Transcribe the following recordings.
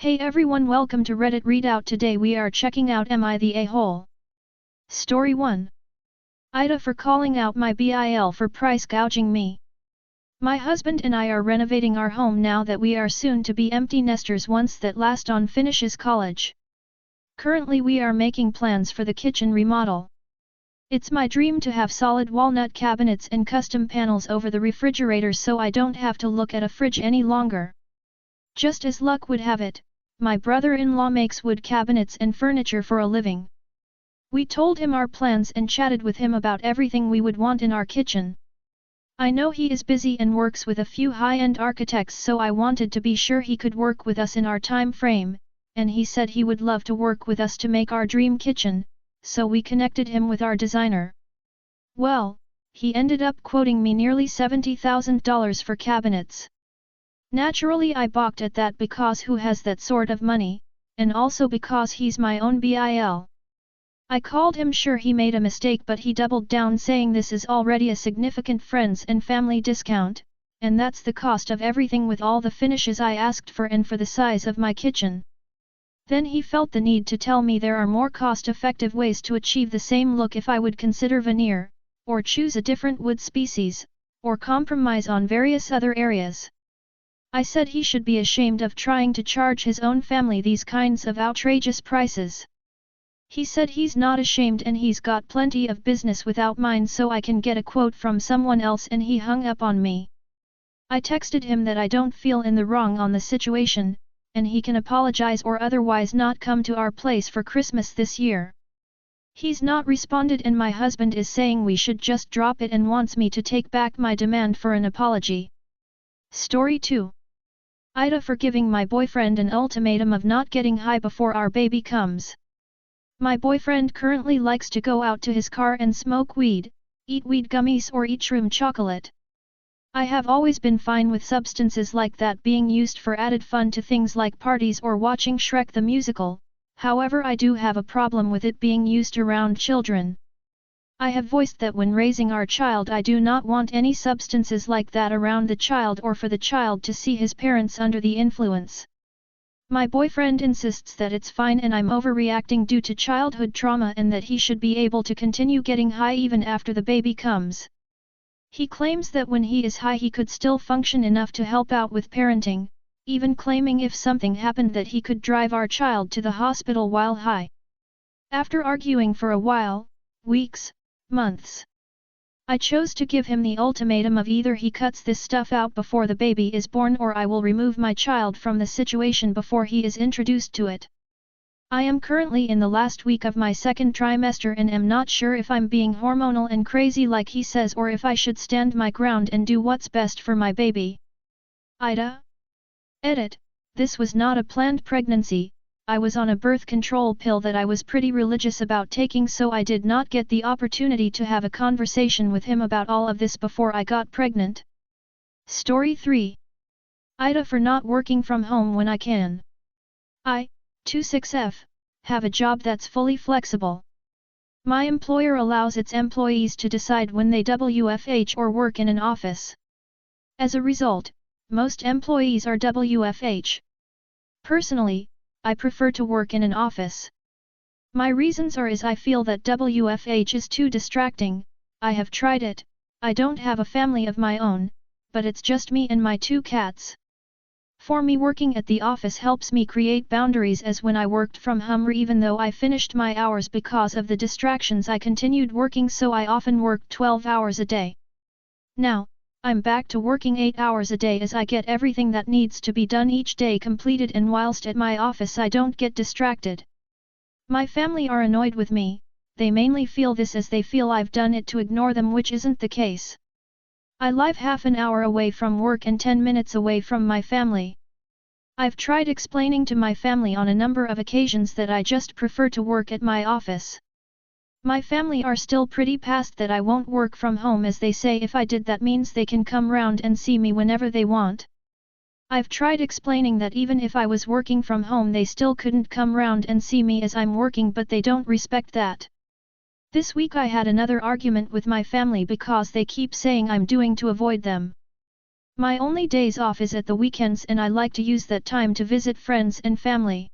Hey everyone, welcome to Reddit Readout. Today we are checking out AmItheA whole. Story 1. AITA for calling out my BIL for price gouging me. My husband and I are renovating our home now that we are soon to be empty nesters once that last on finishes college. Currently we are making plans for the kitchen remodel. It's my dream to have solid walnut cabinets and custom panels over the refrigerator so I don't have to look at a fridge any longer. Just as luck would have it, my brother-in-law makes wood cabinets and furniture for a living. We told him our plans and chatted with him about everything we would want in our kitchen. I know he is busy and works with a few high-end architects, so I wanted to be sure he could work with us in our time frame, and he said he would love to work with us to make our dream kitchen, so we connected him with our designer. Well, he ended up quoting me nearly $70,000 for cabinets. Naturally I balked at that because who has that sort of money, and also because he's my own BIL. I called him sure he made a mistake, but he doubled down saying this is already a significant friends and family discount, and that's the cost of everything with all the finishes I asked for and for the size of my kitchen. Then he felt the need to tell me there are more cost-effective ways to achieve the same look if I would consider veneer, or choose a different wood species, or compromise on various other areas. I said he should be ashamed of trying to charge his own family these kinds of outrageous prices. He said he's not ashamed and he's got plenty of business without mine, so I can get a quote from someone else, and he hung up on me. I texted him that I don't feel in the wrong on the situation, and he can apologize or otherwise not come to our place for Christmas this year. He's not responded, and my husband is saying we should just drop it and wants me to take back my demand for an apology. Story 2. AITA for giving my boyfriend an ultimatum of not getting high before our baby comes. My boyfriend currently likes to go out to his car and smoke weed, eat weed gummies or eat shroom chocolate. I have always been fine with substances like that being used for added fun to things like parties or watching Shrek the Musical, however I do have a problem with it being used around children. I have voiced that when raising our child I do not want any substances like that around the child or for the child to see his parents under the influence. My boyfriend insists that it's fine and I'm overreacting due to childhood trauma and that he should be able to continue getting high even after the baby comes. He claims that when he is high he could still function enough to help out with parenting, even claiming if something happened that he could drive our child to the hospital while high. After arguing for a while, weeks, months, I chose to give him the ultimatum of either he cuts this stuff out before the baby is born or I will remove my child from the situation before he is introduced to it. I am currently in the last week of my second trimester and am not sure if I'm being hormonal and crazy like he says or if I should stand my ground and do what's best for my baby. AITA. Edit. This was not a planned pregnancy. I was on a birth control pill that I was pretty religious about taking, so I did not get the opportunity to have a conversation with him about all of this before I got pregnant. Story 3. AITA for not working from home when I can. I, 26F, have a job that's fully flexible. My employer allows its employees to decide when they WFH or work in an office. As a result, most employees are WFH. Personally, I prefer to work in an office. My reasons are I feel that WFH is too distracting. I have tried it. I don't have a family of my own, but it's just me and my 2 cats. For me, working at the office helps me create boundaries, as when I worked from home even though I finished my hours because of the distractions I continued working, so I often worked 12 hours a day. Now, I'm back to working 8 hours a day as I get everything that needs to be done each day completed, and whilst at my office I don't get distracted. My family are annoyed with me. They mainly feel this as they feel I've done it to ignore them, which isn't the case. I live half an hour away from work and 10 minutes away from my family. I've tried explaining to my family on a number of occasions that I just prefer to work at my office. My family are still pretty past that I won't work from home, as they say if I did that means they can come round and see me whenever they want. I've tried explaining that even if I was working from home they still couldn't come round and see me as I'm working, but they don't respect that. This week I had another argument with my family because they keep saying I'm doing to avoid them. My only days off is at the weekends and I like to use that time to visit friends and family.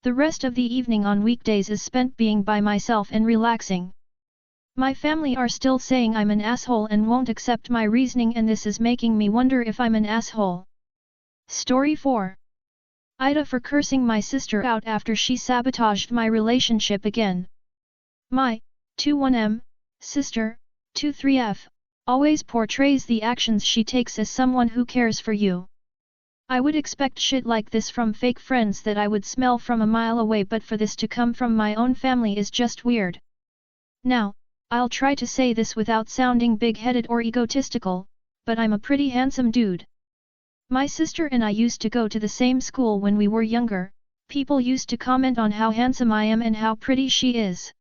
The rest of the evening on weekdays is spent being by myself and relaxing. My family are still saying I'm an asshole and won't accept my reasoning, and this is making me wonder if I'm an asshole. Story 4. AITA for cursing my sister out after she sabotaged my relationship again. My 21M sister, 23F, always portrays the actions she takes as someone who cares for you. I would expect shit like this from fake friends that I would smell from a mile away, but for this to come from my own family is just weird. Now, I'll try to say this without sounding big-headed or egotistical, but I'm a pretty handsome dude. My sister and I used to go to the same school when we were younger. People used to comment on how handsome I am and how pretty she is.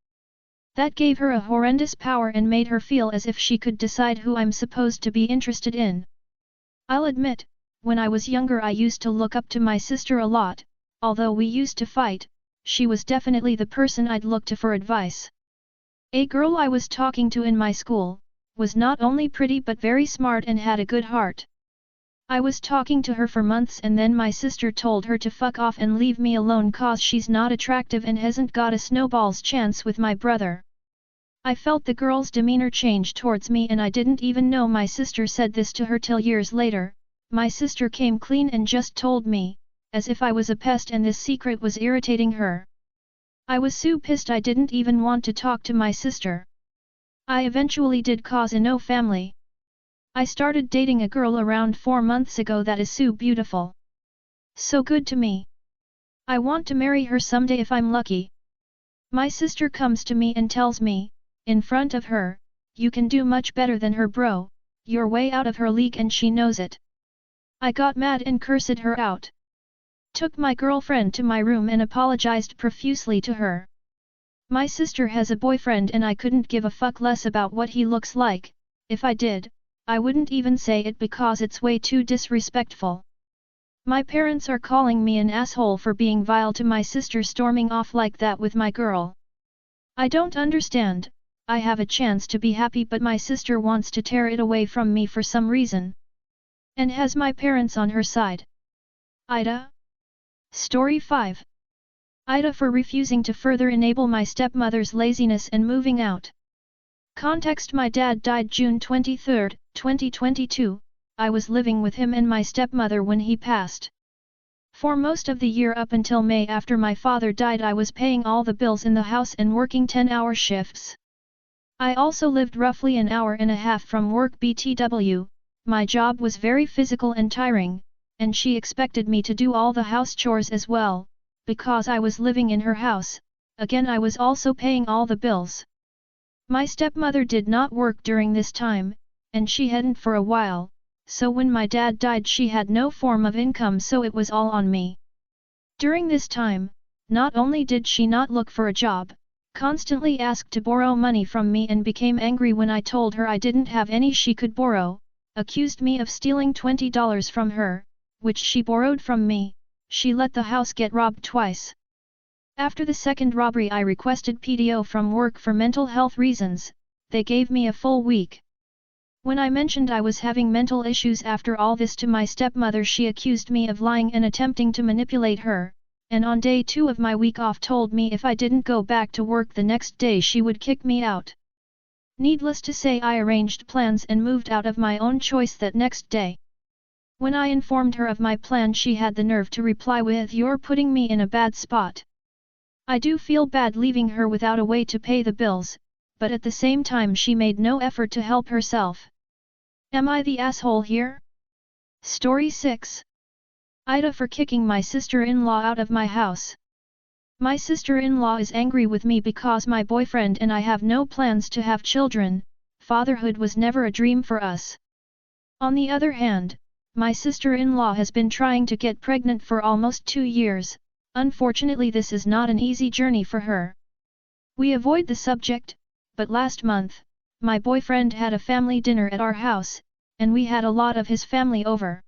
That gave her a horrendous power and made her feel as if she could decide who I'm supposed to be interested in. I'll admit, when I was younger I used to look up to my sister a lot. Although we used to fight, she was definitely the person I'd look to for advice. A girl I was talking to in my school was not only pretty but very smart and had a good heart. I was talking to her for months and then my sister told her to fuck off and leave me alone cause she's not attractive and hasn't got a snowball's chance with my brother. I felt the girl's demeanor change towards me and I didn't even know my sister said this to her till years later. My sister came clean and just told me, as if I was a pest and this secret was irritating her. I was so pissed I didn't even want to talk to my sister. I eventually did cause a no family. I started dating a girl around 4 months ago that is so beautiful. So good to me. I want to marry her someday if I'm lucky. My sister comes to me and tells me, in front of her, you can do much better than her bro, you're way out of her league and she knows it. I got mad and cursed her out. Took my girlfriend to my room and apologized profusely to her. My sister has a boyfriend and I couldn't give a fuck less about what he looks like. If I did, I wouldn't even say it because it's way too disrespectful. My parents are calling me an asshole for being vile to my sister storming off like that with my girl. I don't understand. I have a chance to be happy but my sister wants to tear it away from me for some reason. And has my parents on her side. AITA. Story 5. AITA for refusing to further enable my stepmother's laziness and moving out. Context: my dad died June 23, 2022, I was living with him and my stepmother when he passed. For most of the year up until May after my father died I was paying all the bills in the house and working 10-hour shifts. I also lived roughly an hour and a half from work BTW, my job was very physical and tiring, and she expected me to do all the house chores as well, because I was living in her house. Again I was also paying all the bills. My stepmother did not work during this time, and she hadn't for a while, so when my dad died she had no form of income so it was all on me. During this time, not only did she not look for a job, constantly asked to borrow money from me and became angry when I told her I didn't have any she could borrow, accused me of stealing $20 from her, which she borrowed from me. She let the house get robbed twice. After the second robbery I requested PTO from work for mental health reasons. They gave me a full week. When I mentioned I was having mental issues after all this to my stepmother she accused me of lying and attempting to manipulate her, and on day 2 of my week off told me if I didn't go back to work the next day she would kick me out. Needless to say I arranged plans and moved out of my own choice that next day. When I informed her of my plan she had the nerve to reply with "You're putting me in a bad spot." I do feel bad leaving her without a way to pay the bills, but at the same time she made no effort to help herself. Am I the asshole here? Story 6. AITA for kicking my sister-in-law out of my house. My sister-in-law is angry with me because my boyfriend and I have no plans to have children. Fatherhood was never a dream for us. On the other hand, my sister-in-law has been trying to get pregnant for almost 2 years. Unfortunately this is not an easy journey for her. We avoid the subject, but last month, my boyfriend had a family dinner at our house, and we had a lot of his family over.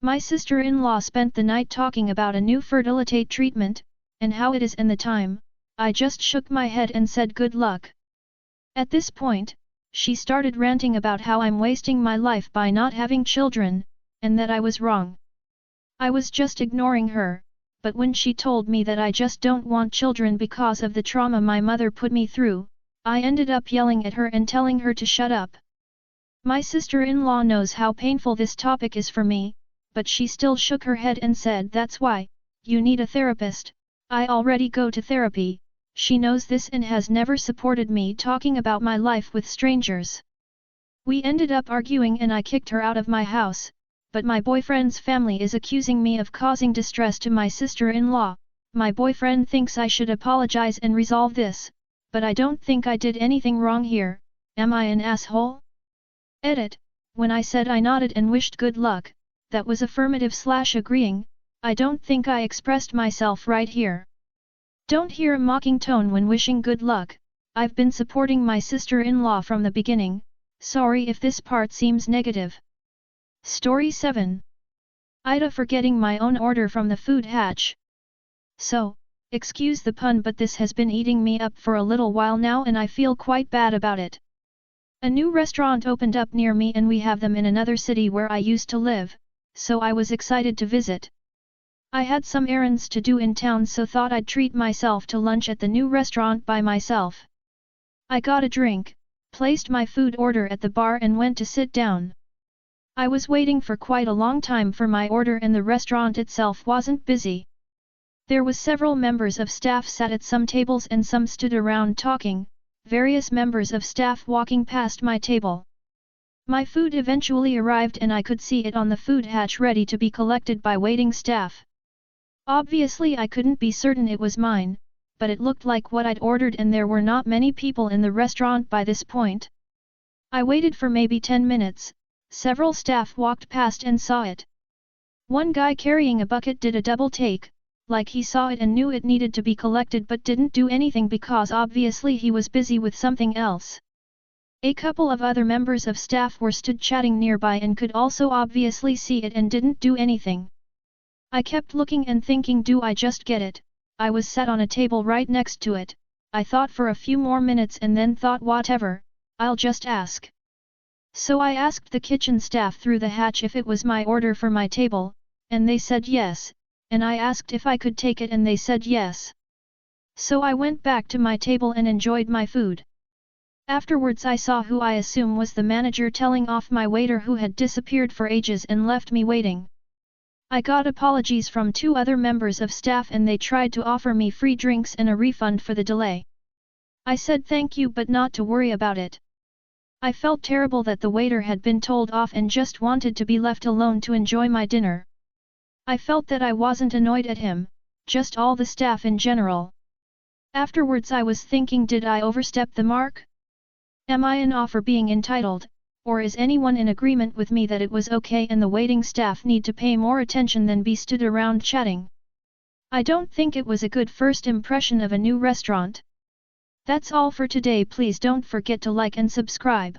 My sister-in-law spent the night talking about a new fertility treatment, and how it is and the time. I just shook my head and said good luck. At this point, she started ranting about how I'm wasting my life by not having children, and that I was wrong. I was just ignoring her, but when she told me that I just don't want children because of the trauma my mother put me through, I ended up yelling at her and telling her to shut up. My sister-in-law knows how painful this topic is for me, but she still shook her head and said that's why, you need a therapist. I already go to therapy. She knows this and has never supported me talking about my life with strangers. We ended up arguing and I kicked her out of my house, but my boyfriend's family is accusing me of causing distress to my sister-in-law. My boyfriend thinks I should apologize and resolve this, but I don't think I did anything wrong here. Am I an asshole? Edit. When I said I nodded and wished good luck, that was affirmative/agreeing. I don't think I expressed myself right here. Don't hear a mocking tone when wishing good luck. I've been supporting my sister-in-law from the beginning. Sorry if this part seems negative. Story 7. AITA forgetting my own order from the food hatch. So, excuse the pun, but this has been eating me up for a little while now and I feel quite bad about it. A new restaurant opened up near me and we have them in another city where I used to live, so I was excited to visit. I had some errands to do in town, so thought I'd treat myself to lunch at the new restaurant by myself. I got a drink, placed my food order at the bar and went to sit down. I was waiting for quite a long time for my order and the restaurant itself wasn't busy. There was several members of staff sat at some tables and some stood around talking, various members of staff walking past my table. My food eventually arrived and I could see it on the food hatch ready to be collected by waiting staff. Obviously I couldn't be certain it was mine, but it looked like what I'd ordered and there were not many people in the restaurant by this point. I waited for maybe 10 minutes, several staff walked past and saw it. One guy carrying a bucket did a double take, like he saw it and knew it needed to be collected but didn't do anything because obviously he was busy with something else. A couple of other members of staff were stood chatting nearby and could also obviously see it and didn't do anything. I kept looking and thinking, do I just get it? I was sat on a table right next to it. I thought for a few more minutes and then thought whatever, I'll just ask. So I asked the kitchen staff through the hatch if it was my order for my table, and they said yes, and I asked if I could take it and they said yes. So I went back to my table and enjoyed my food. Afterwards I saw who I assume was the manager telling off my waiter who had disappeared for ages and left me waiting. I got apologies from 2 other members of staff and they tried to offer me free drinks and a refund for the delay. I said thank you but not to worry about it. I felt terrible that the waiter had been told off and just wanted to be left alone to enjoy my dinner. I felt that I wasn't annoyed at him, just all the staff in general. Afterwards I was thinking, did I overstep the mark? Am I an off for being entitled? Or is anyone in agreement with me that it was okay and the waiting staff need to pay more attention than be stood around chatting? I don't think it was a good first impression of a new restaurant. That's all for today. Please don't forget to like and subscribe.